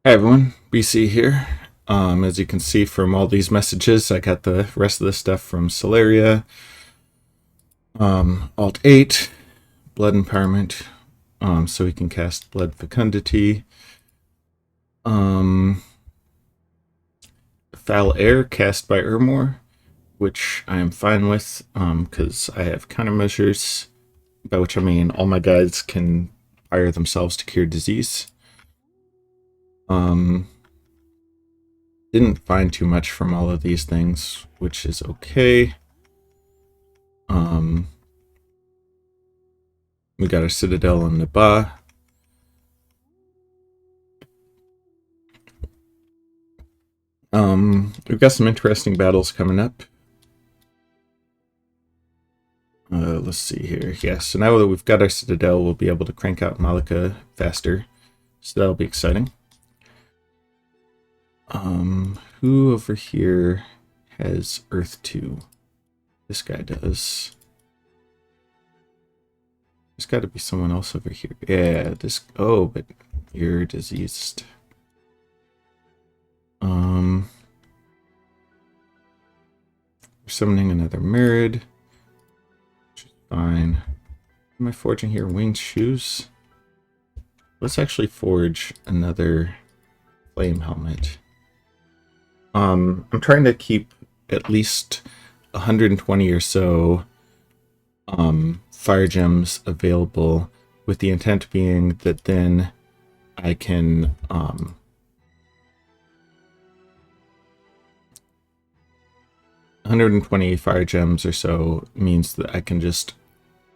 Hi everyone, BC here. As you can see from all these messages, I got the rest of the stuff from Solaria, Alt 8, Blood Empowerment, so we can cast Blood Fecundity, um, Foul Air cast by Urmor, which I am fine with, because I have countermeasures, by which I mean all my guys can fire themselves to cure disease. Um, didn't find too much from all of these things, which is okay. We got our Citadel and Naba. We've got some interesting battles coming up. Let's see here. Yeah, so now that we've got our Citadel, we'll be able to crank out Malika faster. So that'll be exciting. Who over here has Earth 2? This guy does. There's got to be someone else over here. Yeah, this. Oh, but you're diseased. We're summoning another Merid. Which is fine. Am I forging here winged shoes? Let's actually forge another flame helmet. I'm trying to keep at least 120 or so fire gems available, with the intent being that then I can 120 fire gems or so means that I can just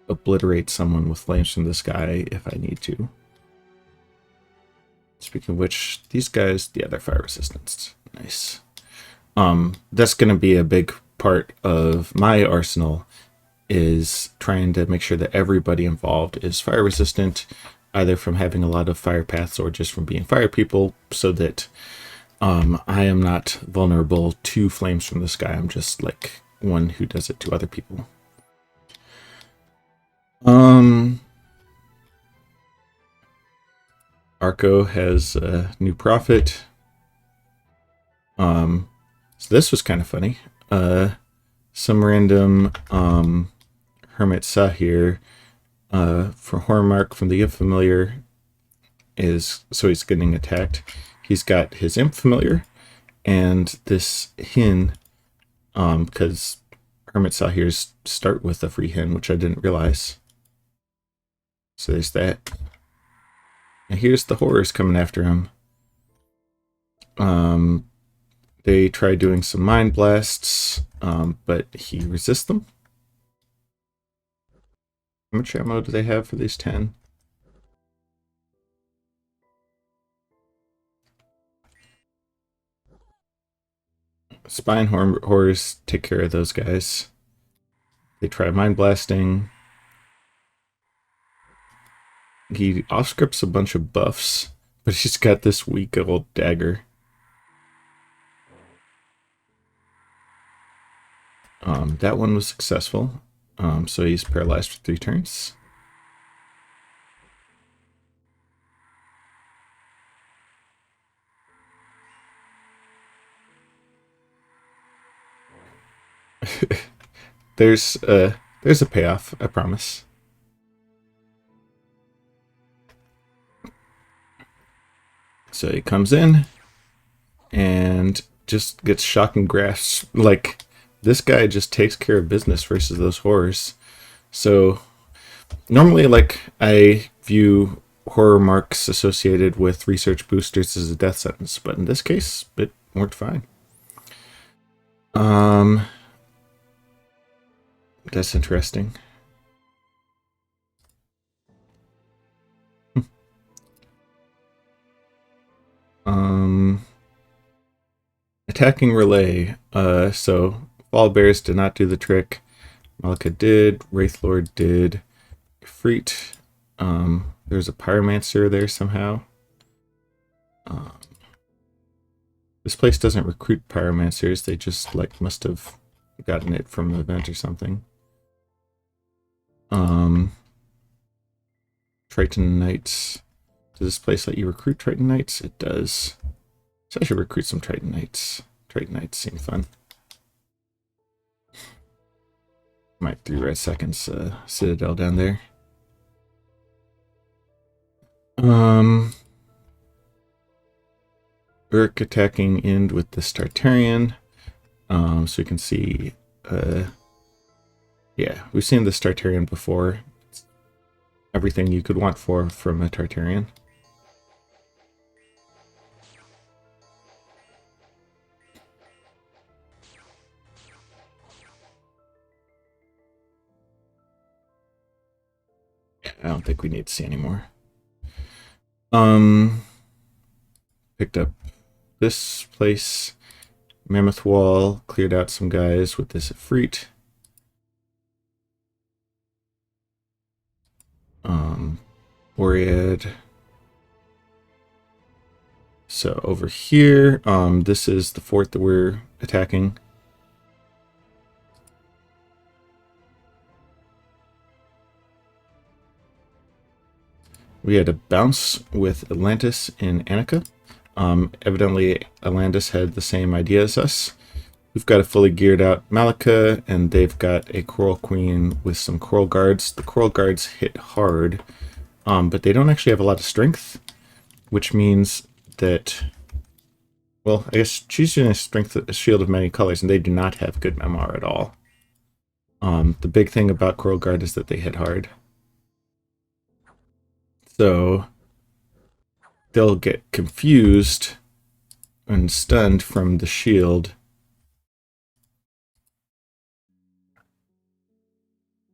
obliterate someone with flames from the sky if I need to. Speaking of which, these guys, yeah, they're fire resistance. Nice. That's going to be a big part of my arsenal, is trying to make sure that everybody involved is fire resistant, either from having a lot of fire paths or just from being fire people, so that I am not vulnerable to flames from the sky. I'm just like one who does it to other people. Arco has a new prophet. So this was kind of funny. Some random Hermit Sahir for Hormark from the Imp Familiar is, so he's getting attacked. He's got his Imp Familiar and this Hin, because Hermit Sahirs start with a free Hin, which I didn't realize. So there's that. And here's the horrors coming after him. They try doing some mind blasts, but he resists them. How much ammo do they have for these 10? Spine horrors take care of those guys. They try mind blasting. He off-scripts a bunch of buffs, but he's got this weak old dagger. That one was successful. So he's paralyzed for 3 turns. there's a payoff, I promise. So he comes in and just gets shocking grasps. Like, this guy just takes care of business versus those horrors. So normally, like, I view horror marks associated with research boosters as a death sentence, but in this case, it worked fine. That's interesting. Attacking relay. So Fall Bears did not do the trick. Malika did. Wraithlord did. Freet. There's a Pyromancer there somehow. This place doesn't recruit Pyromancers. They just like must have gotten it from an event or something. Triton Knights. Does this place let you recruit Triton Knights? It does. So I should recruit some Triton Knights. Triton Knights seem fun. Might 3 red seconds Citadel down there. Urk attacking Ind with this Tartarian. So you can see, yeah, we've seen this Tartarian before. It's everything you could want from a Tartarian. I don't think we need to see anymore. Picked up this place. Mammoth Wall, cleared out some guys with this Efreet. Boread. So over here, this is the fort that we're attacking. We had a bounce with Atlantis in Annika. Evidently, Atlantis had the same idea as us. We've got a fully geared out Malika, and they've got a Coral Queen with some Coral Guards. The Coral Guards hit hard, but they don't actually have a lot of strength, which means that, well, I guess she's in a shield of many colors, and they do not have good memoir at all. The big thing about Coral Guard is that they hit hard. So they'll get confused and stunned from the shield,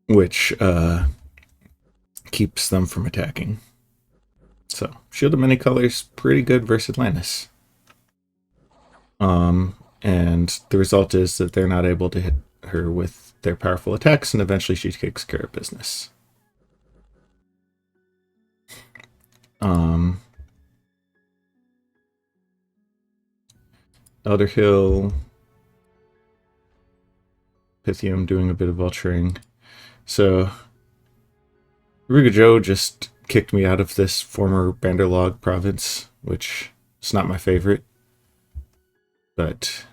which keeps them from attacking. So shield of many colors, pretty good versus Atlantis. And the result is that they're not able to hit her with their powerful attacks, and eventually she takes care of business. Elder Hill, Pythium doing a bit of vulturing. So Rugajo just kicked me out of this former Banderlog province, which is not my favorite. But,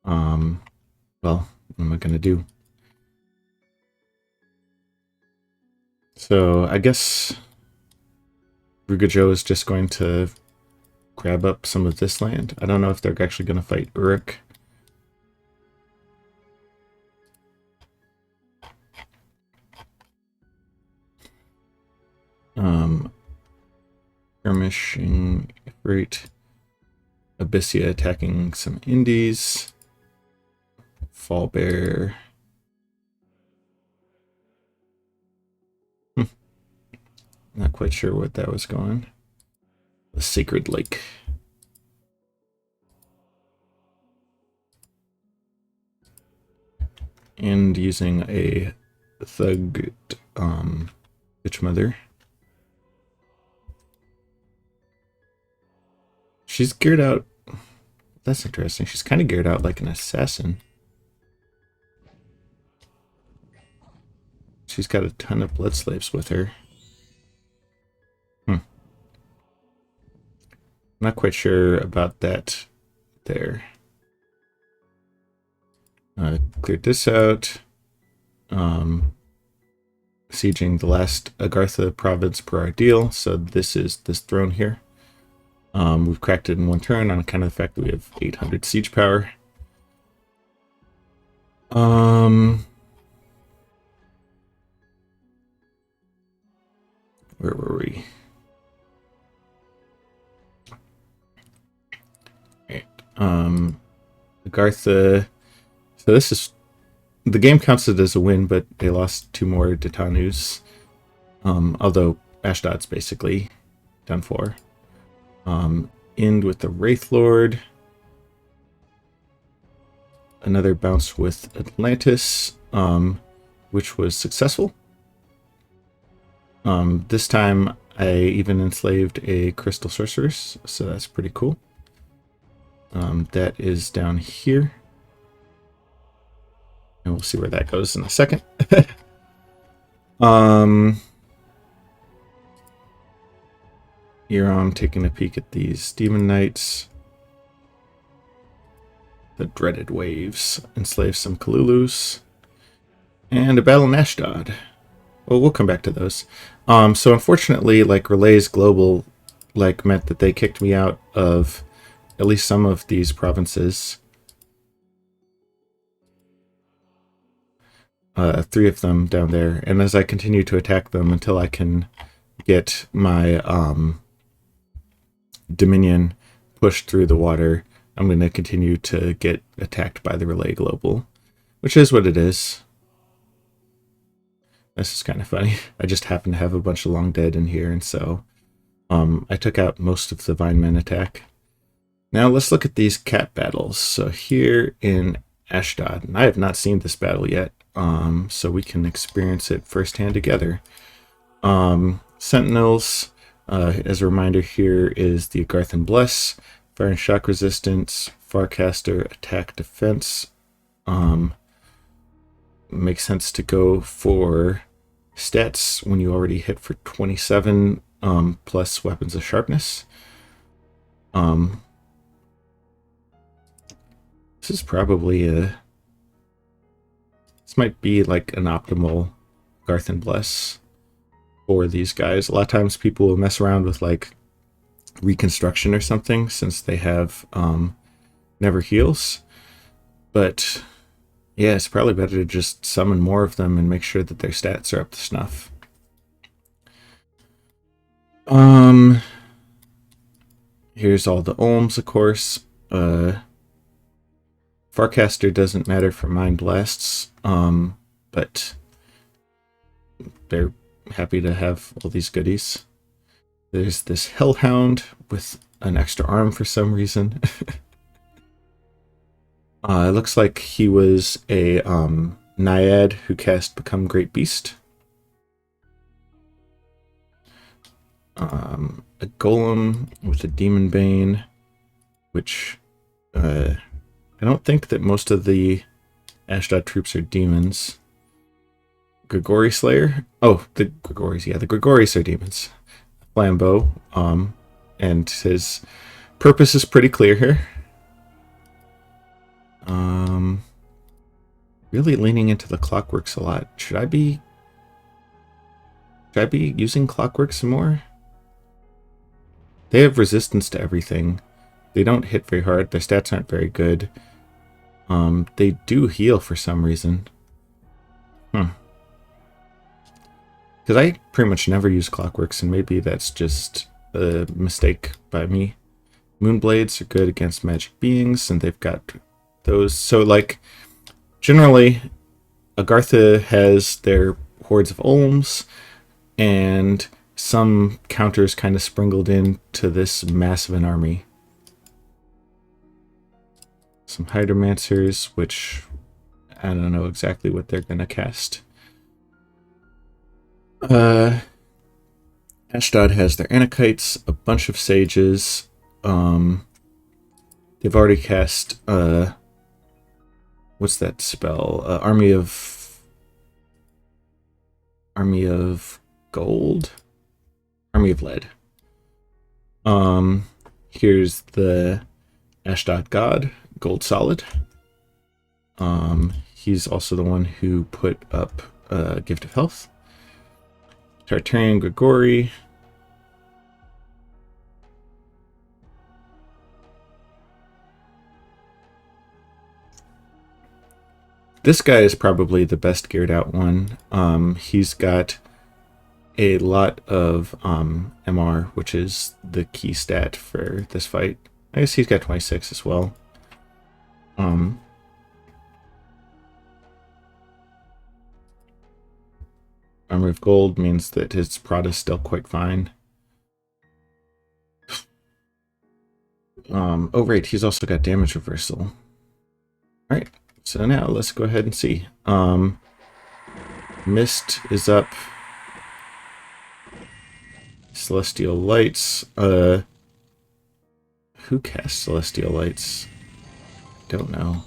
well, what am I going to do? So I guess Rugajo is just going to grab up some of this land. I don't know if they're actually going to fight Uruk. Skirmishing Efreet. Abyssia attacking some Indies. Fall Bear. Not quite sure what that was going. The Sacred Lake. And using a Thug Bitch Mother. She's geared out. That's interesting. She's kind of geared out like an assassin. She's got a ton of blood slaves with her. Not quite sure about that there. Cleared this out. Sieging the last Agartha province per our deal. So this is this throne here. We've cracked it in one turn on account of the fact that we have 800 siege power. Where were we? Right. Agartha. So this is, the game counts it as a win, but they lost 2 more Ditanus. Although Ashdod's basically done for. End with the Wraith Lord. Another bounce with Atlantis, which was successful. This time I even enslaved a Crystal Sorceress, so that's pretty cool. That is down here. And we'll see where that goes in a second. Here I'm taking a peek at these Demon Knights. The dreaded waves. Enslave some Kalulus. And a battle in Ashdod. Well, we'll come back to those. So unfortunately, like Relays Global, like meant that they kicked me out of at least some of these provinces. 3 of them down there. And as I continue to attack them until I can get my Dominion pushed through the water, I'm going to continue to get attacked by the Relay Global, which is what it is. This is kind of funny. I just happen to have a bunch of Long Dead in here, and so I took out most of the Vinemen attack. Now let's look at these cat battles. So here in Ashdod, and I have not seen this battle yet, so we can experience it firsthand together. Sentinels, as a reminder, here is the Agarthan Bless, Fire and Shock Resistance, Farcaster, Attack Defense. Makes sense to go for stats when you already hit for 27 plus Weapons of Sharpness. This is probably this might be like an optimal Agarthan Bless for these guys. A lot of times people will mess around with like Reconstruction or something since they have Never Heals, but yeah, it's probably better to just summon more of them and make sure that their stats are up to snuff. Here's all the Olms, of course. Farcaster doesn't matter for Mind Blasts, but they're happy to have all these goodies. There's this Hellhound with an extra arm for some reason. It looks like he was a Naiad who cast Become Great Beast. A Golem with a Demon Bane, which I don't think that most of the Ashdod troops are demons. Grigori Slayer. Oh, the Grigoris. Yeah, the Grigoris are demons. Flambeau. And his purpose is pretty clear here. Really leaning into the Clockworks a lot. Should I be using Clockworks some more? They have resistance to everything. They don't hit very hard. Their stats aren't very good. They do heal for some reason. Because I pretty much never use Clockworks, and maybe that's just a mistake by me. Moonblades are good against magic beings, and they've got those. So, like, generally, Agartha has their hordes of Olms, and some counters kind of sprinkled into this massive an army. Some Hydromancers, which I don't know exactly what they're going to cast. Ashdod has their Anakites, a bunch of Sages. They've already cast what's that spell? Army of Gold? Army of Lead. Here's the Ashdod God, Gold Solid. He's also the one who put up Gift of Health. Tartarian Grigori. This guy is probably the best geared out one. He's got a lot of MR, which is the key stat for this fight. I guess he's got 26 as well. Armor of Gold means that his prod is still quite fine. Oh right, he's also got damage reversal. Alright, so now let's go ahead and see. Mist is up. Celestial Lights. Who cast Celestial Lights? Don't know.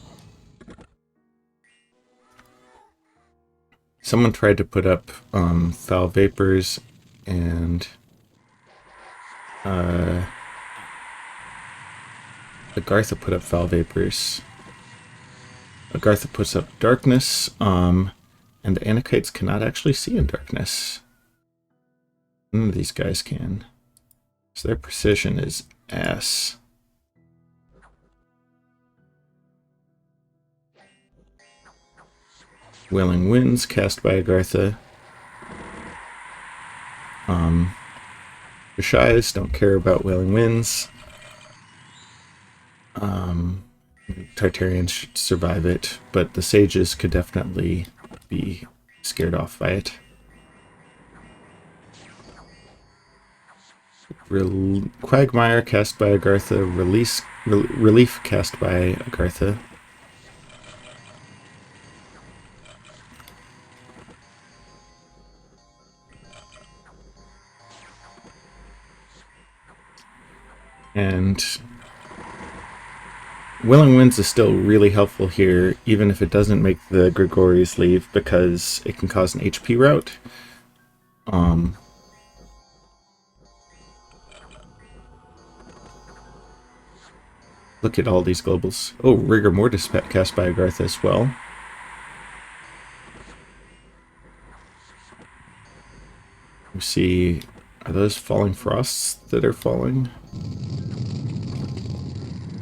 Someone tried to put up Foul Vapors, and Uh, Agartha put up foul vapors. Agartha puts up darkness, and the Anakites cannot actually see in darkness. None of these guys can. So their precision is ass. Wailing Winds cast by Agartha. The Shies don't care about Wailing Winds. Tartarians should survive it, but the Sages could definitely be scared off by it. Quagmire cast by Agartha. Relief cast by Agartha. And Wailing Winds is still really helpful here, even if it doesn't make the Grigories leave, because it can cause an HP rout. Look at all these globals. Oh, Rigor Mortis cast by Agartha as well. You see, are those Falling Frosts that are falling?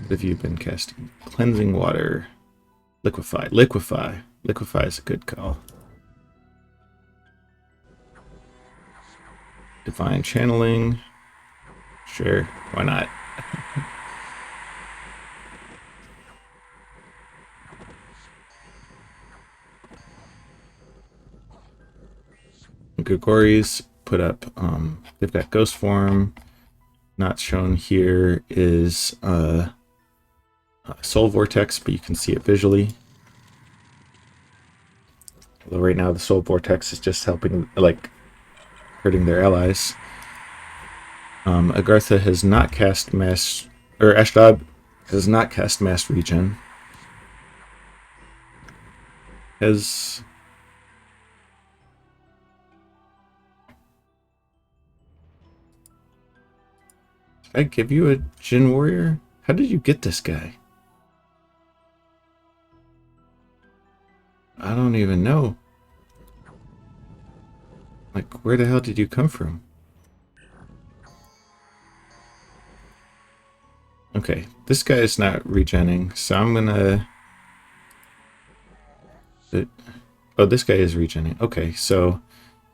What have you been casting? Cleansing Water. Liquefy. Liquefy. Liquefy is a good call. Divine Channeling. Sure, why not? Grigories put up, they've got Ghost Form. Not shown here is Soul Vortex, but you can see it visually. Although right now the Soul Vortex is just helping, like, hurting their allies. Agartha has not cast Mass, or Ashdod has not cast Mass Regen. Has... Did I give you a Jin Warrior? How did you get this guy? I don't even know. Like, where the hell did you come from? Okay, this guy is not regenning, so I'm gonna... Oh, this guy is regenning. Okay, so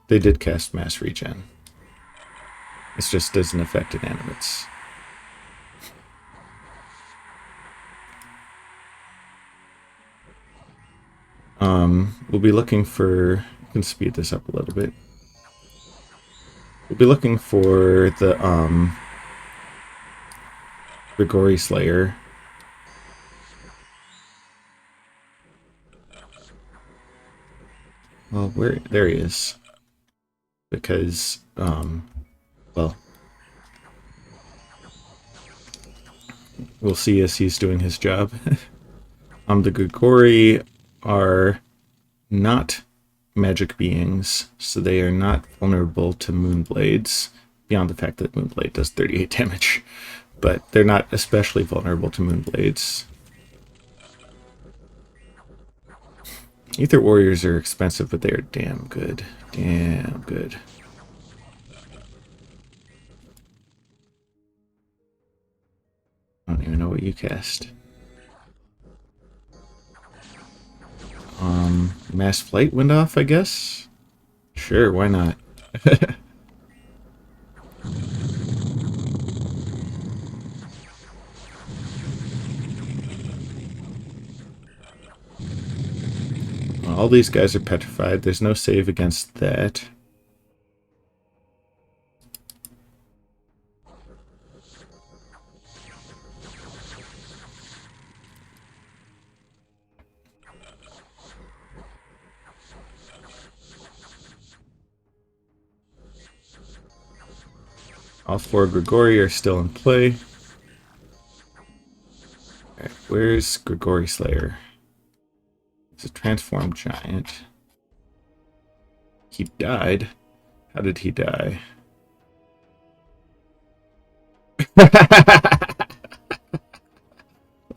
they did cast Mass Regen. It just doesn't affect inanimates. We'll be looking for... I can speed this up a little bit. We'll be looking for the Grigori Slayer. Well, where... There he is. Because, well... We'll see as he's doing his job. The Grigori are not magic beings, so they are not vulnerable to Moonblades, beyond the fact that Moonblade does 38 damage. But they're not especially vulnerable to Moonblades. Aether Warriors are expensive, but they are damn good. Damn good. I don't even know what you cast. Mass Flight went off, I guess? Sure, why not? All these guys are petrified. There's no save against that. All four Grigori are still in play. Right, where's Grigori Slayer? He's a transformed giant. He died. How did he die?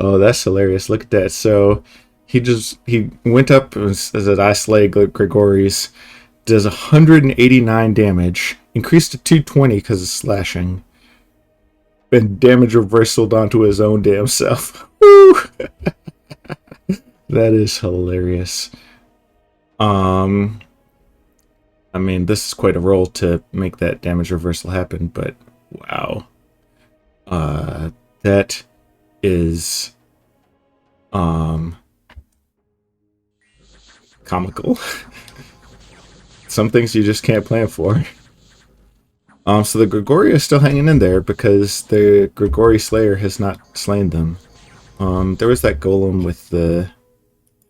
Oh, that's hilarious. Look at that. So he went up as an I slay Gregoris, does 189 damage, increased to 220 because of slashing, and damage reversaled onto his own damn self. Woo! That is hilarious. Um, I mean, this is quite a roll to make that damage reversal happen, but wow. That is comical. Some things you just can't plan for. So the Grigori is still hanging in there because the Grigori Slayer has not slain them. There was that golem with the...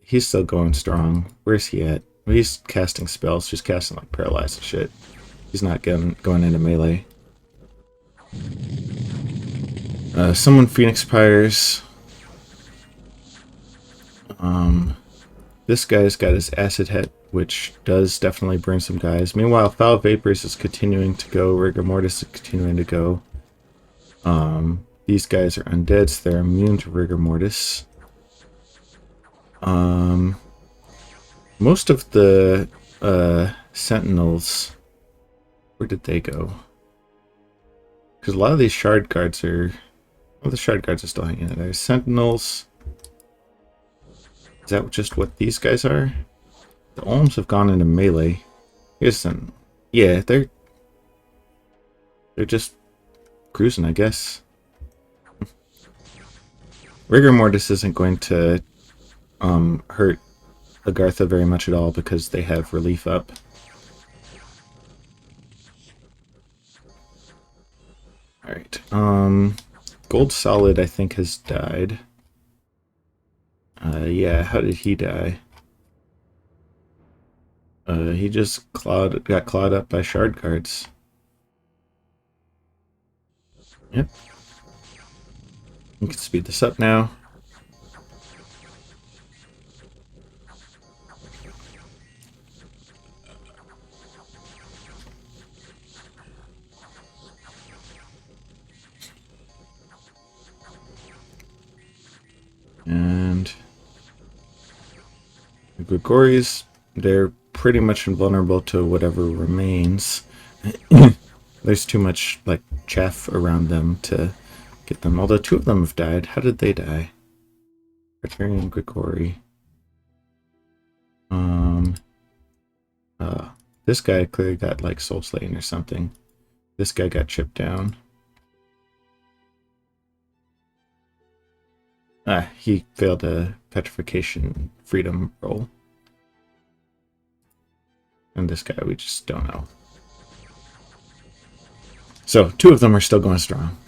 He's still going strong. Where's he at? He's casting spells, just casting like paralyze and shit. He's not going into melee. Someone Phoenix Pyres. This guy's got his acid head, which does definitely burn some guys. Meanwhile, Foul Vapors is continuing to go. Rigor Mortis is continuing to go. These guys are undead, so they're immune to Rigor Mortis. Most of the Sentinels, where did they go? Because a lot of these Shard Guards are... Well, the Shard Guards are still hanging in there. Sentinels... Is that just what these guys are? The Olms have gone into melee. Here's some... Yeah, they're just cruising, I guess. Rigor Mortis isn't going to hurt Agartha very much at all because they have relief up. Alright, Gold Solid I think has died. Yeah, how did he die? He just got clawed up by Shard Guards. Yep. We can speed this up now. And the Grigoris, they're pretty much invulnerable to whatever remains. There's too much like chaff around them to get them. Although two of them have died. How did they die? Praetorian Grigori. This guy clearly got like soul slain or something. This guy got chipped down. He failed a petrification freedom roll. And this guy, we just don't know. So, two of them are still going strong.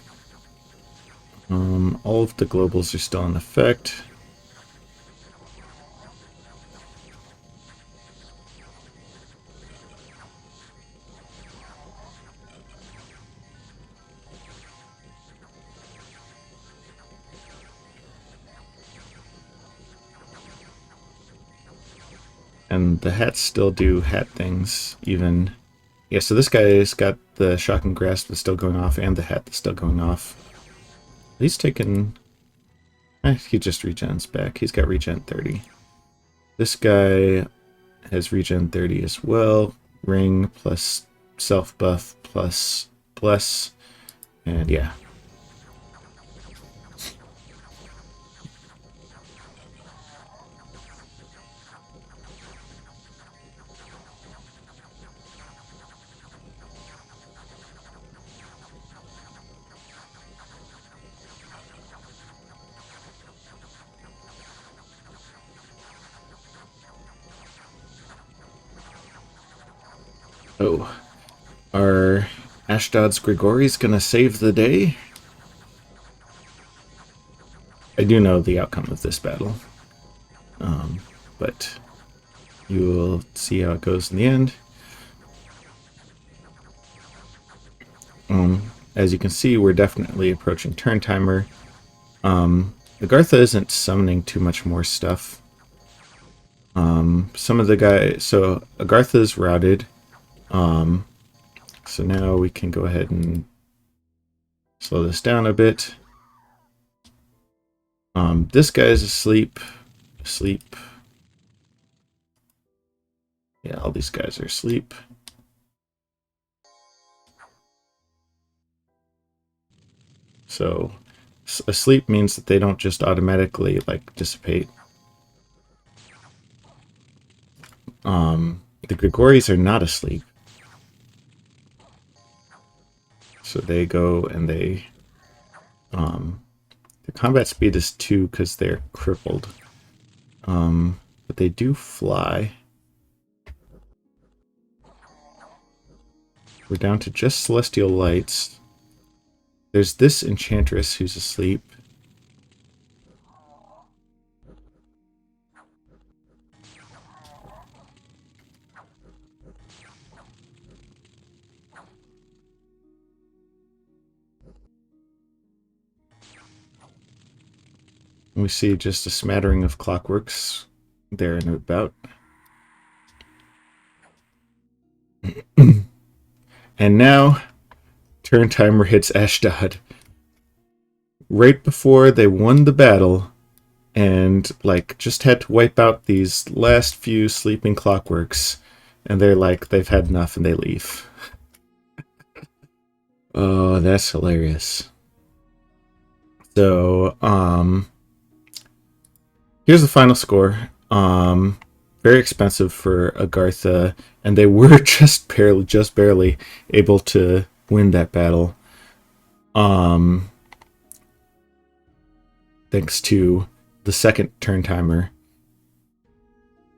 All of the globals are still in effect. And the hats still do hat things, even... Yeah, so this guy's got the Shocking Grasp that's still going off, and the hat that's still going off. He's taken... he just regens back. He's got regen 30. This guy has regen 30 as well. Ring plus self-buff plus bless. And yeah. Oh, are Ashdod's Grigori's gonna save the day? I do know the outcome of this battle, but you will see how it goes in the end. As you can see, we're definitely approaching turn timer. Agartha isn't summoning too much more stuff. Some of the guys... So, Agartha is routed. So now we can go ahead and slow this down a bit. This guy's asleep. Asleep. Yeah, all these guys are asleep. So asleep means that they don't just automatically like dissipate. The Gregories are not asleep. So they go and they the combat speed is 2 because they're crippled. But they do fly. We're down to just Celestial Lights. There's this Enchantress who's asleep. We see just a smattering of Clockworks there and about. And now, turn timer hits Ashdod. Right before they won the battle, and like just had to wipe out these last few sleeping Clockworks, and they're like, they've had enough and they leave. Oh, that's hilarious. So, here's the final score. Very expensive for Agartha, and they were just barely able to win that battle. Thanks to the second turn timer,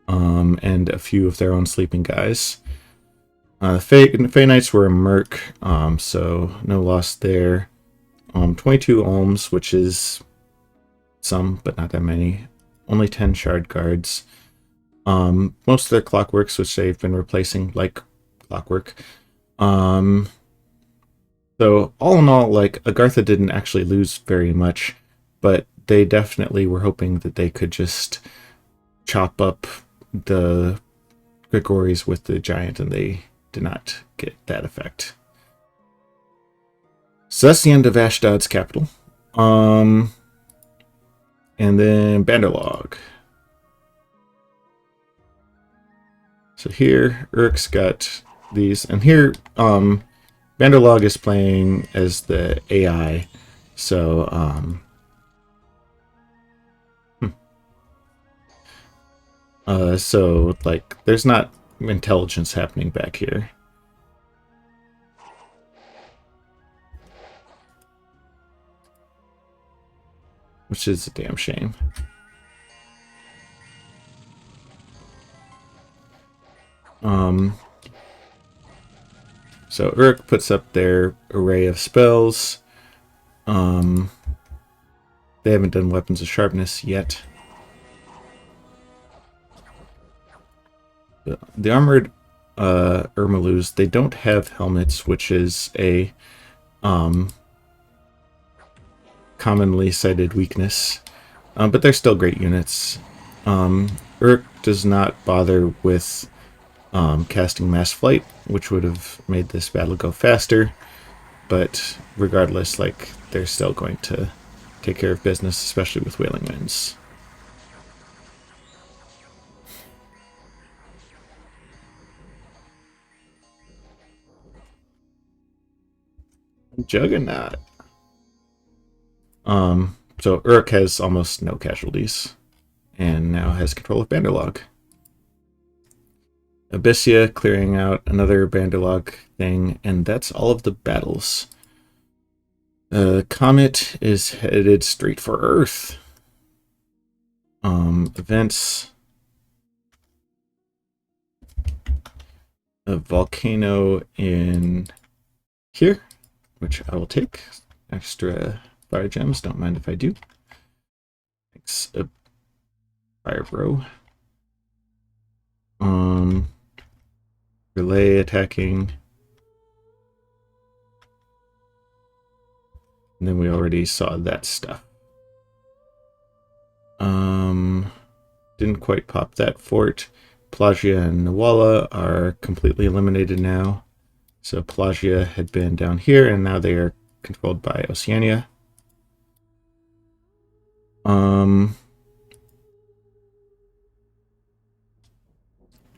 and a few of their own sleeping guys. The Fey Knights were a merc, so no loss there. 22 Olms, which is some, but not that many. Only 10 Shard Guards. Most of their Clockworks, which they've been replacing, like Clockwork. So all in all, like, Agartha didn't actually lose very much, but they definitely were hoping that they could just chop up the Gregories with the Giant, and they did not get that effect. So that's the end of Ashdod's capital. And then Bandarlog. So here, Urk's got these, and here, Bandarlog is playing as the AI. So, so like, there's not intelligence happening back here. Which is a damn shame. So Urk puts up their array of spells. They haven't done Weapons of Sharpness yet. The armored Urmalus, they don't have helmets, which is a commonly cited weakness, but they're still great units. Urk does not bother with casting Mass Flight, which would have made this battle go faster, but regardless, like, they're still going to take care of business, especially with Wailing Winds. Juggernaut. So Urk has almost no casualties, and now has control of Bandarlog. Abyssia clearing out another Bandarlog thing, and that's all of the battles. Comet is headed straight for Earth. Events. A volcano in here, which I will take. Extra fire gems, don't mind if I do. Thanks, fire bro. Relay attacking. And then we already saw that stuff. Didn't quite pop that fort. Pelagia and Nawala are completely eliminated now. So Pelagia had been down here, and now they are controlled by Oceania.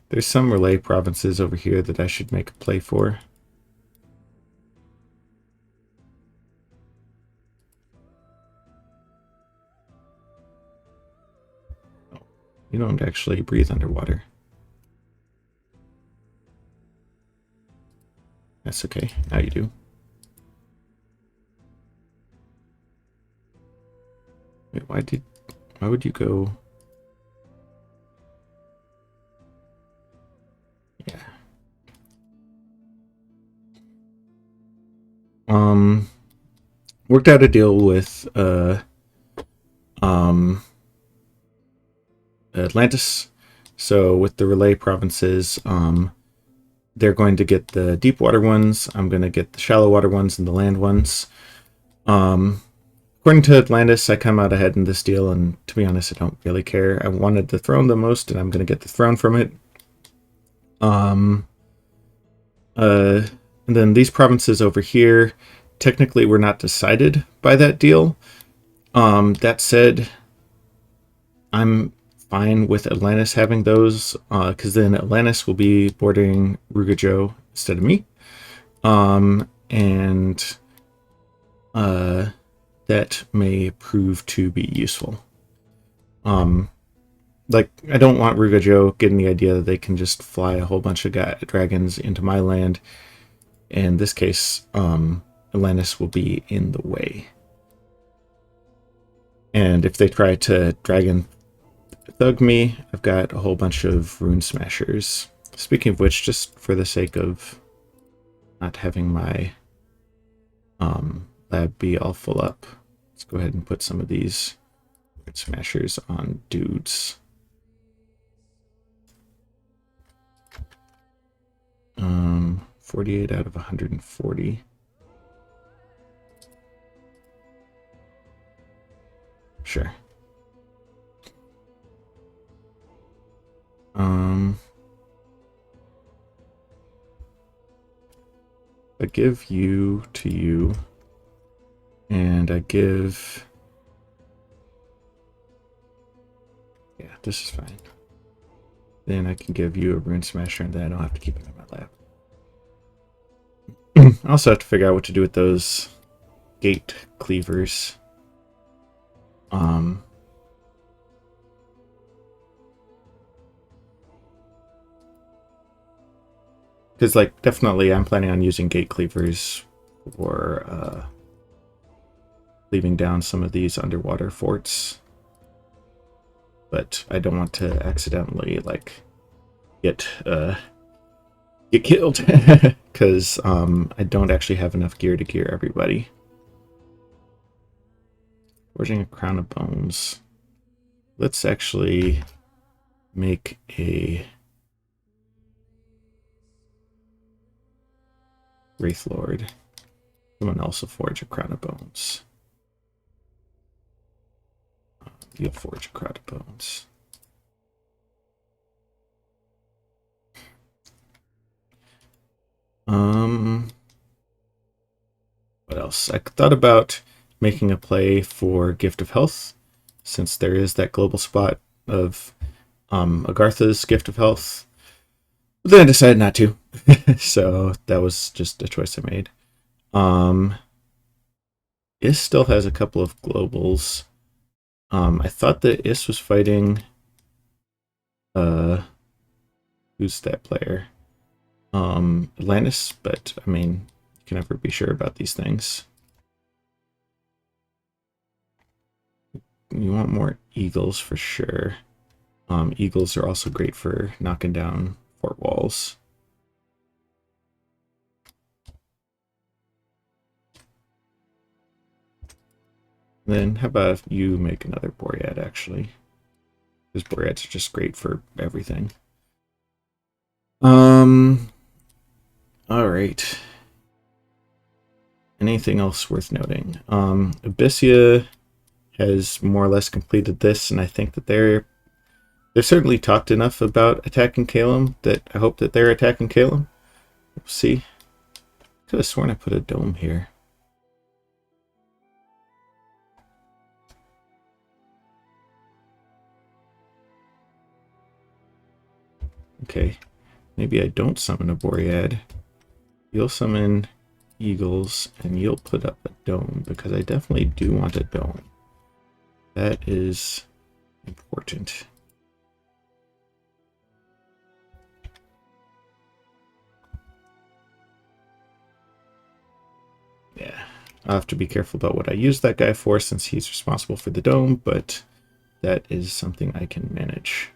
There's some relay provinces over here that I should make a play for. You don't actually breathe underwater. That's okay. Now you do. Wait, why would you go? Yeah. Worked out a deal with Atlantis. So with the relay provinces, they're going to get the deep water ones. I'm going to get the shallow water ones and the land ones. According to Atlantis, I come out ahead in this deal, and to be honest, I don't really care. I wanted the throne the most, and I'm going to get the throne from it. And then these provinces over here, technically were not decided by that deal. That said, I'm fine with Atlantis having those, because then Atlantis will be bordering Rugajo instead of me. And that may prove to be useful. Like, I don't want Rugajo getting the idea that they can just fly a whole bunch of dragons into my land. In this case, Atlantis will be in the way. And if they try to dragon thug me, I've got a whole bunch of rune smashers. Speaking of which, just for the sake of not having my lab be all full up, let's go ahead and put some of these rune smashers on dudes. 48 out of 140. Sure. I give you to you, and I give... Yeah, this is fine. Then I can give you a rune smasher, and then I don't have to keep it in my lab. I also have to figure out what to do with those gate cleavers. Because, like, definitely I'm planning on using gate cleavers for leaving down some of these underwater forts. But I don't want to accidentally, like, get killed. Because I don't actually have enough gear to gear everybody. Forging a crown of bones. Let's actually make a Wraith Lord. Someone else will forge a crown of bones. You'll forge a crown of bones. What else? I thought about making a play for Gift of Health, since there is that global spot of Agartha's Gift of Health. But then I decided not to. So that was just a choice I made. Is still has a couple of globals. I thought that Is was fighting who's that player? Atlantis, but I mean, you can never be sure about these things. You want more eagles for sure. Eagles are also great for knocking down fort walls. Then how about if you make another Boread, actually? Because Boreads are just great for everything. Alright. Anything else worth noting? Abyssia has more or less completed this, and I think that they're certainly talked enough about attacking Calum that I hope that they're attacking Calum. We'll see. Could have sworn I put a dome here. Okay, maybe I don't summon a Boread. You'll summon eagles, and you'll put up a dome, because I definitely do want a dome. That is important. Yeah, I'll have to be careful about what I use that guy for, since he's responsible for the dome, but that is something I can manage.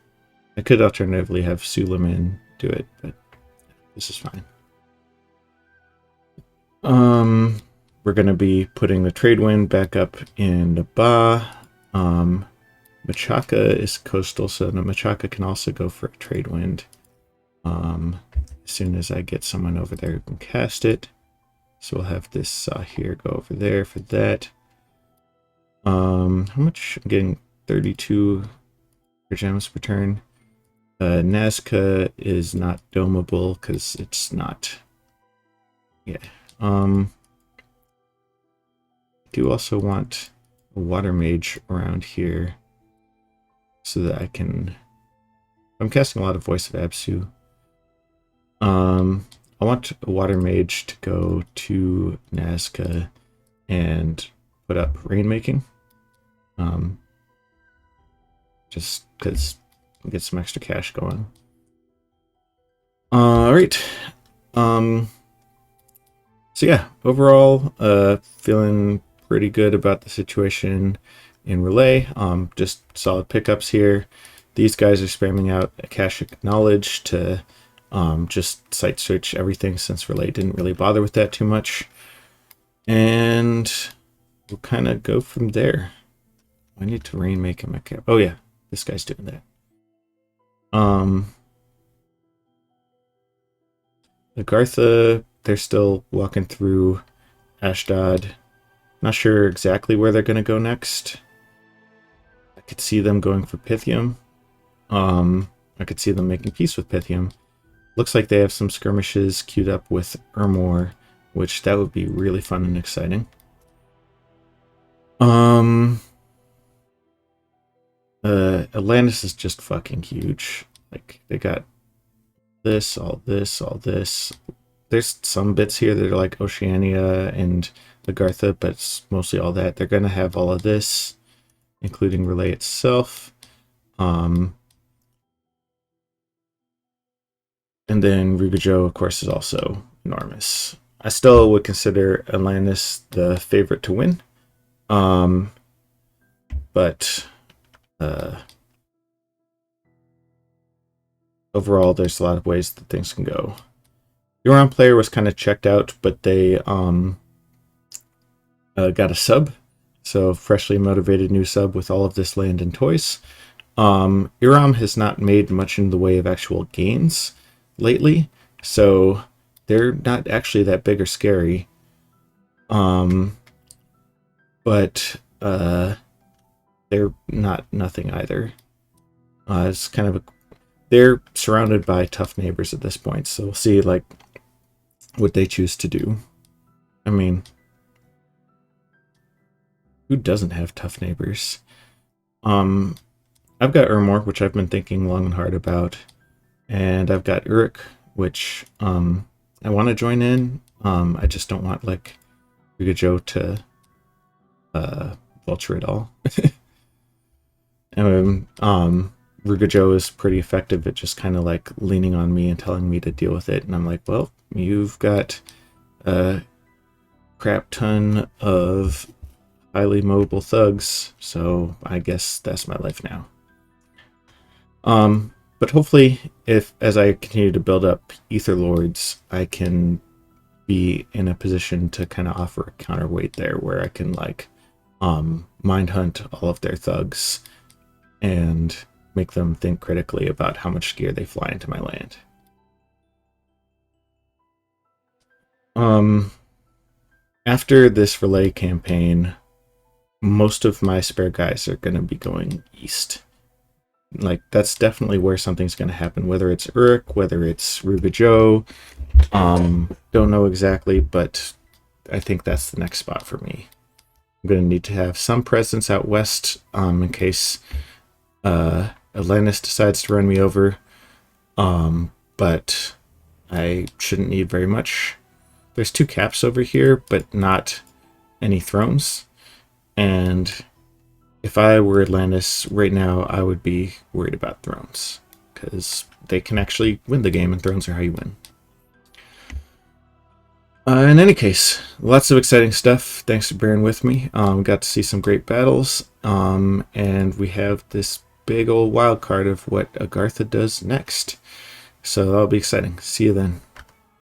I could alternatively have Suleiman do it, but this is fine. We're going to be putting the trade wind back up in Naba. Machaka is coastal, so the Machaka can also go for a trade wind. As soon as I get someone over there who can cast it. So we'll have this here go over there for that. How much? I'm getting 32 gems per turn. Nazca is not domable because it's not. Yeah. Do also want a water mage around here so that I can. I'm casting a lot of Voice of Absu. I want a water mage to go to Nazca and put up rainmaking. Just because get some extra cash going. All right. So yeah, overall, feeling pretty good about the situation in Relay. Just solid pickups here. These guys are spamming out Akashic Knowledge to just site search everything, since Relay didn't really bother with that too much. And we'll kind of go from there. I need to rainmake him a cap. Oh yeah, this guy's doing that. Agartha, they're still walking through Ashdod. Not sure exactly where they're going to go next. I could see them going for Pythium. I could see them making peace with Pythium. Looks like they have some skirmishes queued up with Ermor, which that would be really fun and exciting. Atlantis is just fucking huge. Like, they got this, all this, all this. There's some bits here that are like Oceania and Agartha, but it's mostly all that. They're going to have all of this, including Relay itself. And then Rugajo, of course, is also enormous. I still would consider Atlantis the favorite to win. But overall, there's a lot of ways that things can go. Euron player was kind of checked out, but they got a sub. So freshly motivated new sub with all of this land and toys. Iram has not made much in the way of actual gains lately, so they're not actually that big or scary. But they're not nothing either. It's kind of they're surrounded by tough neighbors at this point, so we'll see like what they choose to do. I mean, who doesn't have tough neighbors? I've got Ermor, which I've been thinking long and hard about, and I've got Uruk, which I want to join in. I just don't want like Rugajo to vulture it all. Rugajo is pretty effective at just kind of like leaning on me and telling me to deal with it, and I'm like, well, you've got a crap ton of highly mobile thugs, so I guess that's my life now. But hopefully, as I continue to build up Ether Lords, I can be in a position to kind of offer a counterweight there, where I can like mind hunt all of their thugs and make them think critically about how much gear they fly into my land. After this Relay campaign, most of my spare guys are going to be going east. Like, that's definitely where something's going to happen, whether it's Uruk, whether it's Rugajo. Don't know exactly, but I think that's the next spot for me. I'm going to need to have some presence out west in case Atlantis decides to run me over. but I shouldn't need very much. There's 2 caps over here, but not any thrones. And if I were Atlantis right now, I would be worried about thrones, because they can actually win the game, and thrones are how you win. In any case, lots of exciting stuff. Thanks for bearing with me. Got to see some great battles, and we have this big old wild card of what Agartha does next. So that'll be exciting. See you then.